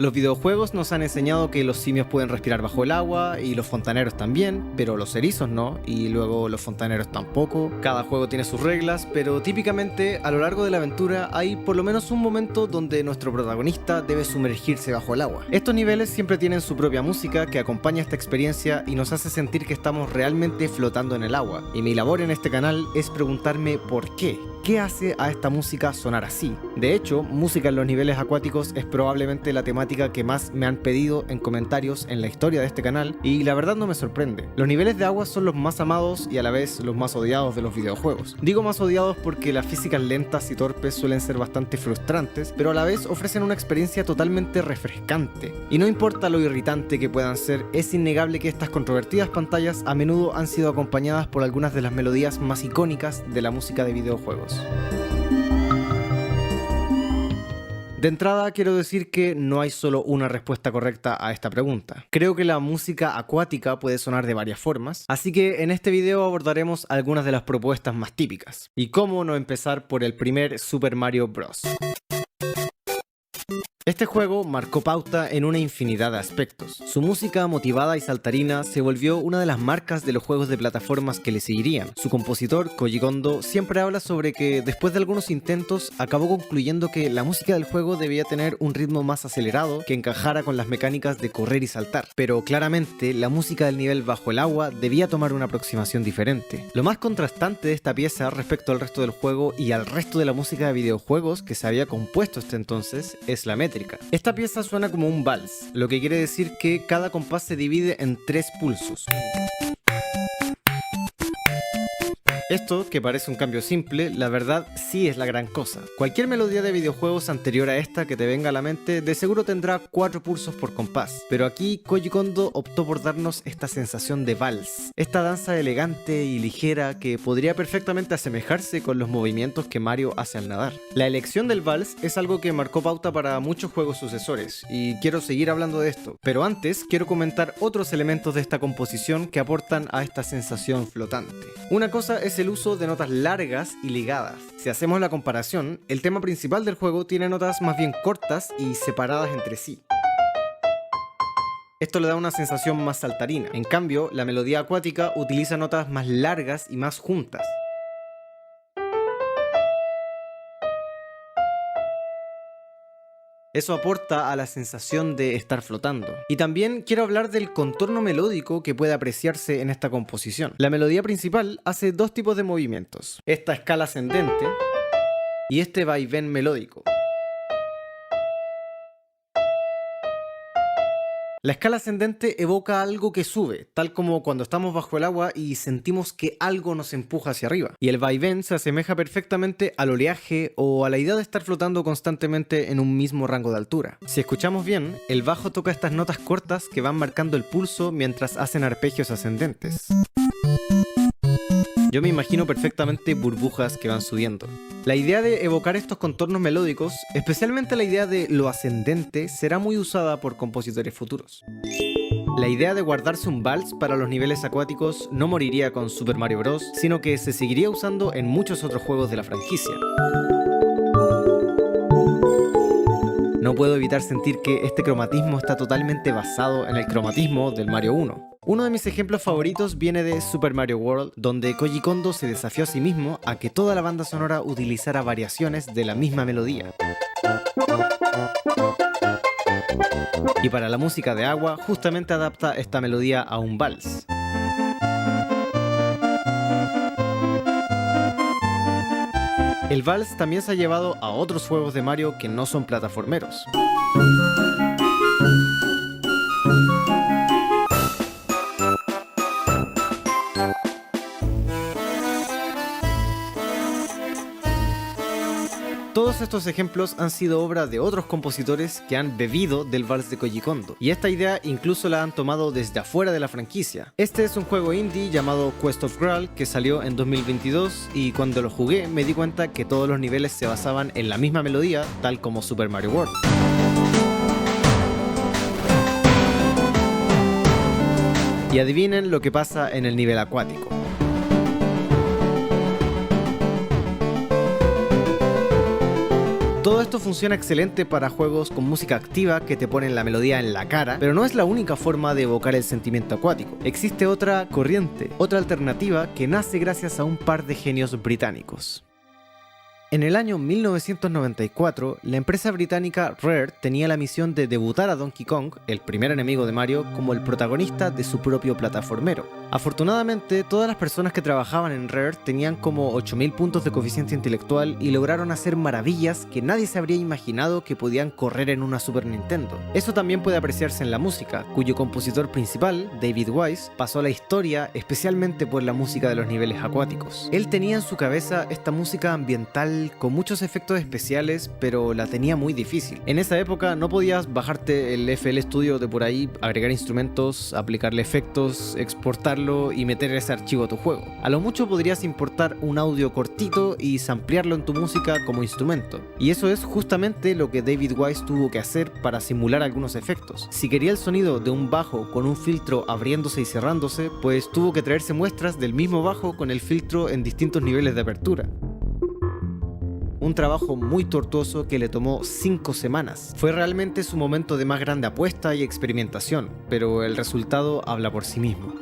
Los videojuegos nos han enseñado que los simios pueden respirar bajo el agua y los fontaneros también, pero los erizos no, y luego los fontaneros tampoco. Cada juego tiene sus reglas, pero típicamente a lo largo de la aventura hay por lo menos un momento donde nuestro protagonista debe sumergirse bajo el agua. Estos niveles siempre tienen su propia música que acompaña esta experiencia y nos hace sentir que estamos realmente flotando en el agua. Y mi labor en este canal es preguntarme por qué. ¿Qué hace a esta música sonar así? De hecho, música en los niveles acuáticos es probablemente la temática que más me han pedido en comentarios en la historia de este canal, y la verdad no me sorprende. Los niveles de agua son los más amados y a la vez los más odiados de los videojuegos. Digo más odiados porque las físicas lentas y torpes suelen ser bastante frustrantes, pero a la vez ofrecen una experiencia totalmente refrescante. Y no importa lo irritante que puedan ser, es innegable que estas controvertidas pantallas a menudo han sido acompañadas por algunas de las melodías más icónicas de la música de videojuegos. De entrada quiero decir que no hay solo una respuesta correcta a esta pregunta. Creo que la música acuática puede sonar de varias formas, así que en este video abordaremos algunas de las propuestas más típicas. Y cómo no empezar por el primer Super Mario Bros. Este juego marcó pauta en una infinidad de aspectos. Su música motivada y saltarina se volvió una de las marcas de los juegos de plataformas que le seguirían. Su compositor, Koji Kondo, siempre habla sobre que después de algunos intentos acabó concluyendo que la música del juego debía tener un ritmo más acelerado que encajara con las mecánicas de correr y saltar. Pero claramente la música del nivel bajo el agua debía tomar una aproximación diferente. Lo más contrastante de esta pieza respecto al resto del juego y al resto de la música de videojuegos que se había compuesto hasta entonces es la métrica. Esta pieza suena como un vals, lo que quiere decir que cada compás se divide en 3 pulsos. Esto, que parece un cambio simple, la verdad sí es la gran cosa. Cualquier melodía de videojuegos anterior a esta que te venga a la mente de seguro tendrá 4 pulsos por compás, pero aquí Koji Kondo optó por darnos esta sensación de vals, esta danza elegante y ligera que podría perfectamente asemejarse con los movimientos que Mario hace al nadar. La elección del vals es algo que marcó pauta para muchos juegos sucesores, y quiero seguir hablando de esto, pero antes quiero comentar otros elementos de esta composición que aportan a esta sensación flotante. Una cosa es el uso de notas largas y ligadas. Si hacemos la comparación, el tema principal del juego tiene notas más bien cortas y separadas entre sí. Esto le da una sensación más saltarina. En cambio, la melodía acuática utiliza notas más largas y más juntas. Eso aporta a la sensación de estar flotando. Y también quiero hablar del contorno melódico que puede apreciarse en esta composición. La melodía principal hace 2 tipos de movimientos: esta escala ascendente y este vaivén melódico. La escala ascendente evoca algo que sube, tal como cuando estamos bajo el agua y sentimos que algo nos empuja hacia arriba. Y el vaivén se asemeja perfectamente al oleaje o a la idea de estar flotando constantemente en un mismo rango de altura. Si escuchamos bien, el bajo toca estas notas cortas que van marcando el pulso mientras hacen arpegios ascendentes. Yo me imagino perfectamente burbujas que van subiendo. La idea de evocar estos contornos melódicos, especialmente la idea de lo ascendente, será muy usada por compositores futuros. La idea de guardarse un vals para los niveles acuáticos no moriría con Super Mario Bros., sino que se seguiría usando en muchos otros juegos de la franquicia. No puedo evitar sentir que este cromatismo está totalmente basado en el cromatismo del Mario 1. Uno de mis ejemplos favoritos viene de Super Mario World, donde Koji Kondo se desafió a sí mismo a que toda la banda sonora utilizara variaciones de la misma melodía. Y para la música de agua, justamente adapta esta melodía a un vals. El vals también se ha llevado a otros juegos de Mario que no son plataformeros. Todos estos ejemplos han sido obra de otros compositores que han bebido del vals de Koji Kondo, y esta idea incluso la han tomado desde afuera de la franquicia. Este es un juego indie llamado Quest of Graal que salió en 2022 y cuando lo jugué me di cuenta que todos los niveles se basaban en la misma melodía, tal como Super Mario World. Y adivinen lo que pasa en el nivel acuático. Todo esto funciona excelente para juegos con música activa que te ponen la melodía en la cara, pero no es la única forma de evocar el sentimiento acuático. Existe otra corriente, otra alternativa que nace gracias a un par de genios británicos. En el año 1994, la empresa británica Rare tenía la misión de debutar a Donkey Kong, el primer enemigo de Mario, como el protagonista de su propio plataformero. Afortunadamente, todas las personas que trabajaban en Rare tenían como 8000 puntos de coeficiente intelectual y lograron hacer maravillas que nadie se habría imaginado que podían correr en una Super Nintendo. Eso también puede apreciarse en la música, cuyo compositor principal, David Wise, pasó a la historia especialmente por la música de los niveles acuáticos. Él tenía en su cabeza esta música ambiental con muchos efectos especiales, pero la tenía muy difícil. En esa época no podías bajarte el FL Studio de por ahí, agregar instrumentos, aplicarle efectos, exportarlo y meter ese archivo a tu juego. A lo mucho podrías importar un audio cortito y samplearlo en tu música como instrumento. Y eso es justamente lo que David Wise tuvo que hacer para simular algunos efectos. Si quería el sonido de un bajo con un filtro abriéndose y cerrándose, pues tuvo que traerse muestras del mismo bajo con el filtro en distintos niveles de apertura. Un trabajo muy tortuoso que le tomó 5 semanas. Fue realmente su momento de más grande apuesta y experimentación, pero el resultado habla por sí mismo.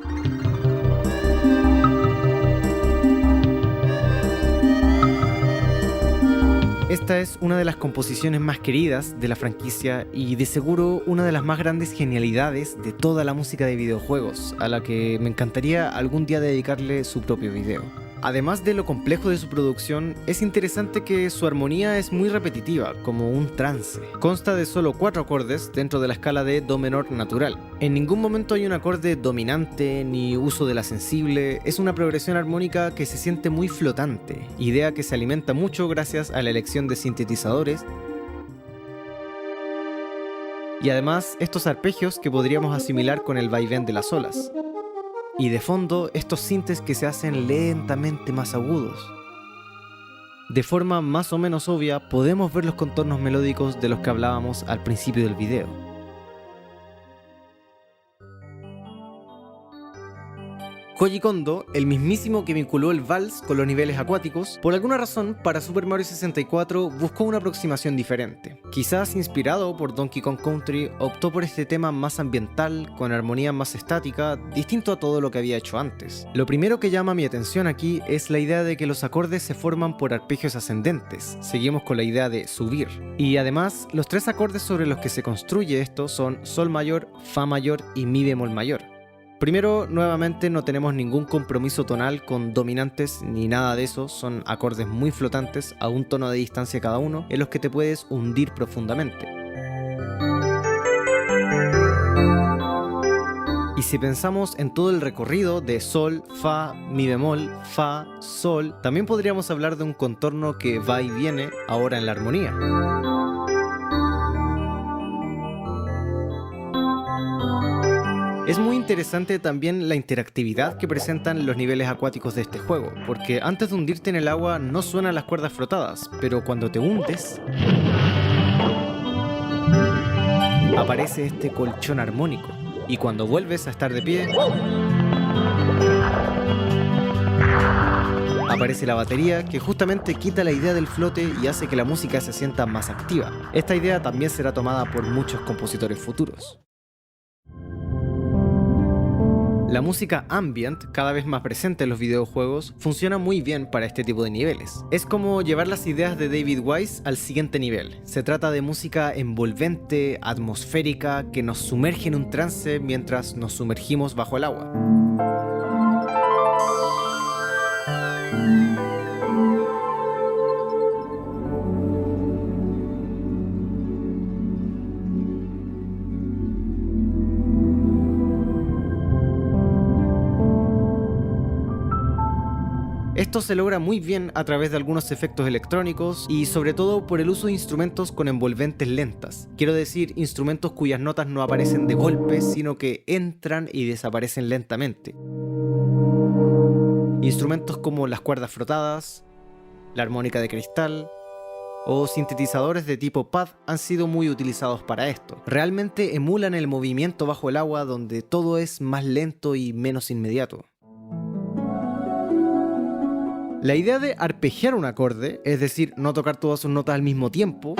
Esta es una de las composiciones más queridas de la franquicia y de seguro una de las más grandes genialidades de toda la música de videojuegos, a la que me encantaría algún día dedicarle su propio video. Además de lo complejo de su producción, es interesante que su armonía es muy repetitiva, como un trance. Consta de solo 4 acordes dentro de la escala de Do menor natural. En ningún momento hay un acorde dominante ni uso de la sensible, es una progresión armónica que se siente muy flotante, idea que se alimenta mucho gracias a la elección de sintetizadores y además estos arpegios que podríamos asimilar con el vaivén de las olas. Y de fondo, estos sintes que se hacen lentamente más agudos. De forma más o menos obvia, podemos ver los contornos melódicos de los que hablábamos al principio del video. Koji Kondo, el mismísimo que vinculó el vals con los niveles acuáticos, por alguna razón para Super Mario 64 buscó una aproximación diferente. Quizás inspirado por Donkey Kong Country, optó por este tema más ambiental, con armonía más estática, distinto a todo lo que había hecho antes. Lo primero que llama mi atención aquí es la idea de que los acordes se forman por arpegios ascendentes, seguimos con la idea de subir. Y además, los 3 acordes sobre los que se construye esto son Sol mayor, Fa mayor y Mi bemol mayor. Primero, nuevamente no tenemos ningún compromiso tonal con dominantes ni nada de eso, son acordes muy flotantes a un tono de distancia cada uno, en los que te puedes hundir profundamente. Y si pensamos en todo el recorrido de Sol, Fa, Mi bemol, Fa, Sol, también podríamos hablar de un contorno que va y viene ahora en la armonía. Es muy interesante también la interactividad que presentan los niveles acuáticos de este juego, porque antes de hundirte en el agua no suenan las cuerdas frotadas, pero cuando te hundes, aparece este colchón armónico, y cuando vuelves a estar de pie, aparece la batería que justamente quita la idea del flote y hace que la música se sienta más activa. Esta idea también será tomada por muchos compositores futuros. La música ambient, cada vez más presente en los videojuegos, funciona muy bien para este tipo de niveles. Es como llevar las ideas de David Wise al siguiente nivel. Se trata de música envolvente, atmosférica, que nos sumerge en un trance mientras nos sumergimos bajo el agua. Esto se logra muy bien a través de algunos efectos electrónicos y sobre todo por el uso de instrumentos con envolventes lentas. Quiero decir, instrumentos cuyas notas no aparecen de golpe, sino que entran y desaparecen lentamente. Instrumentos como las cuerdas frotadas, la armónica de cristal o sintetizadores de tipo pad han sido muy utilizados para esto. Realmente emulan el movimiento bajo el agua donde todo es más lento y menos inmediato. La idea de arpegiar un acorde, es decir, no tocar todas sus notas al mismo tiempo,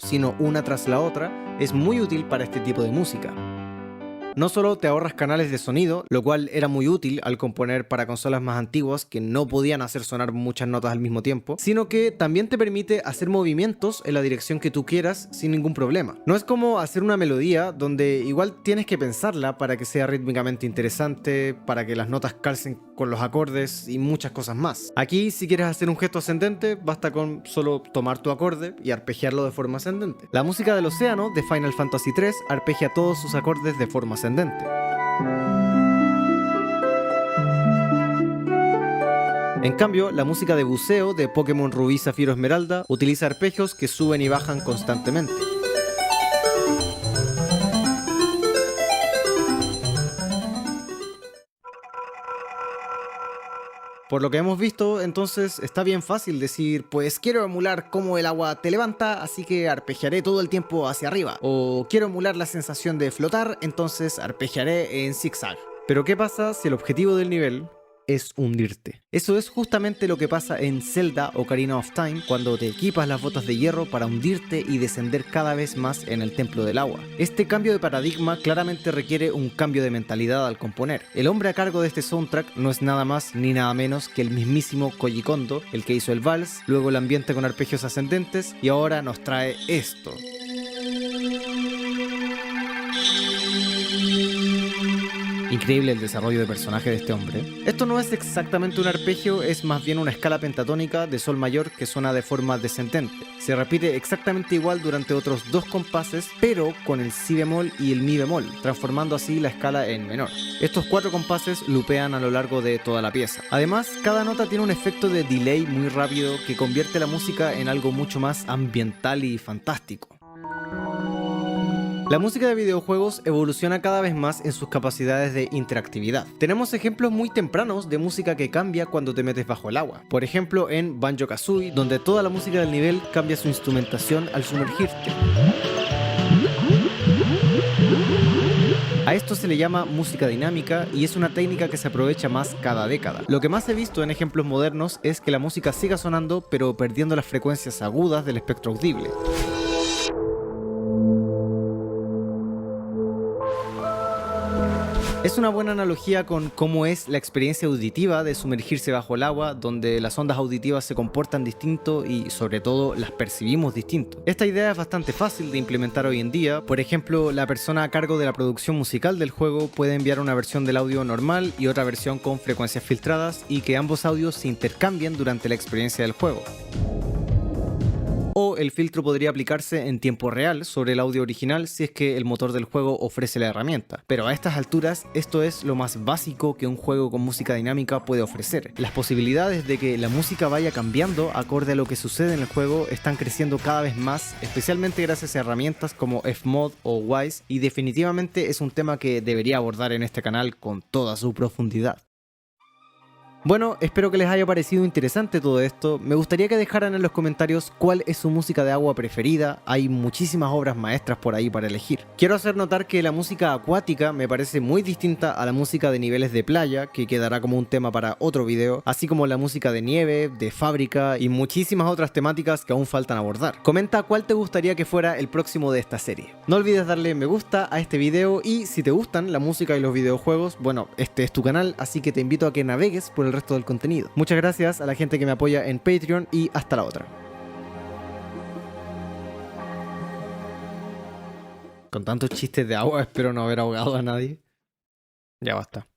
sino una tras la otra, es muy útil para este tipo de música. No solo te ahorras canales de sonido, lo cual era muy útil al componer para consolas más antiguas que no podían hacer sonar muchas notas al mismo tiempo, sino que también te permite hacer movimientos en la dirección que tú quieras sin ningún problema. No es como hacer una melodía donde igual tienes que pensarla para que sea rítmicamente interesante, para que las notas calcen con los acordes y muchas cosas más. Aquí, si quieres hacer un gesto ascendente, basta con solo tomar tu acorde y arpegiarlo de forma ascendente. La música del océano de Final Fantasy III arpegia todos sus acordes de forma ascendente. En cambio, la música de buceo de Pokémon Rubí, Zafiro, Esmeralda utiliza arpegios que suben y bajan constantemente. Por lo que hemos visto, entonces está bien fácil decir, pues quiero emular cómo el agua te levanta, así que arpegiaré todo el tiempo hacia arriba. O quiero emular la sensación de flotar, entonces arpegiaré en zigzag. Pero ¿qué pasa si el objetivo del nivel es hundirte? Eso es justamente lo que pasa en Zelda Ocarina of Time cuando te equipas las botas de hierro para hundirte y descender cada vez más en el templo del agua. Este cambio de paradigma claramente requiere un cambio de mentalidad al componer. El hombre a cargo de este soundtrack no es nada más ni nada menos que el mismísimo Koji Kondo, el que hizo el vals, luego el ambiente con arpegios ascendentes y ahora nos trae esto. Increíble el desarrollo de personaje de este hombre. Esto no es exactamente un arpegio, es más bien una escala pentatónica de sol mayor que suena de forma descendente. Se repite exactamente igual durante otros dos compases, pero con el si bemol y el mi bemol, transformando así la escala en menor. Estos cuatro compases lupean a lo largo de toda la pieza. Además, cada nota tiene un efecto de delay muy rápido que convierte la música en algo mucho más ambiental y fantástico. La música de videojuegos evoluciona cada vez más en sus capacidades de interactividad. Tenemos ejemplos muy tempranos de música que cambia cuando te metes bajo el agua. Por ejemplo, en Banjo-Kazooie, donde toda la música del nivel cambia su instrumentación al sumergirte. A esto se le llama música dinámica y es una técnica que se aprovecha más cada década. Lo que más he visto en ejemplos modernos es que la música siga sonando pero perdiendo las frecuencias agudas del espectro audible. Es una buena analogía con cómo es la experiencia auditiva de sumergirse bajo el agua, donde las ondas auditivas se comportan distinto y sobre todo las percibimos distinto. Esta idea es bastante fácil de implementar hoy en día. Por ejemplo, la persona a cargo de la producción musical del juego puede enviar una versión del audio normal y otra versión con frecuencias filtradas y que ambos audios se intercambien durante la experiencia del juego. O el filtro podría aplicarse en tiempo real sobre el audio original si es que el motor del juego ofrece la herramienta. Pero a estas alturas, esto es lo más básico que un juego con música dinámica puede ofrecer. Las posibilidades de que la música vaya cambiando acorde a lo que sucede en el juego están creciendo cada vez más, especialmente gracias a herramientas como Fmod o Wwise, y definitivamente es un tema que debería abordar en este canal con toda su profundidad. Bueno, espero que les haya parecido interesante todo esto. Me gustaría que dejaran en los comentarios cuál es su música de agua preferida. Hay muchísimas obras maestras por ahí para elegir. Quiero hacer notar que la música acuática me parece muy distinta a la música de niveles de playa, que quedará como un tema para otro video, así como la música de nieve, de fábrica y muchísimas otras temáticas que aún faltan abordar. Comenta cuál te gustaría que fuera el próximo de esta serie. No olvides darle me gusta a este video y si te gustan la música y los videojuegos, bueno, este es tu canal, así que te invito a que navegues por el resto del contenido. Muchas gracias a la gente que me apoya en Patreon y hasta la otra. Con tantos chistes de agua espero no haber ahogado a nadie. Ya basta.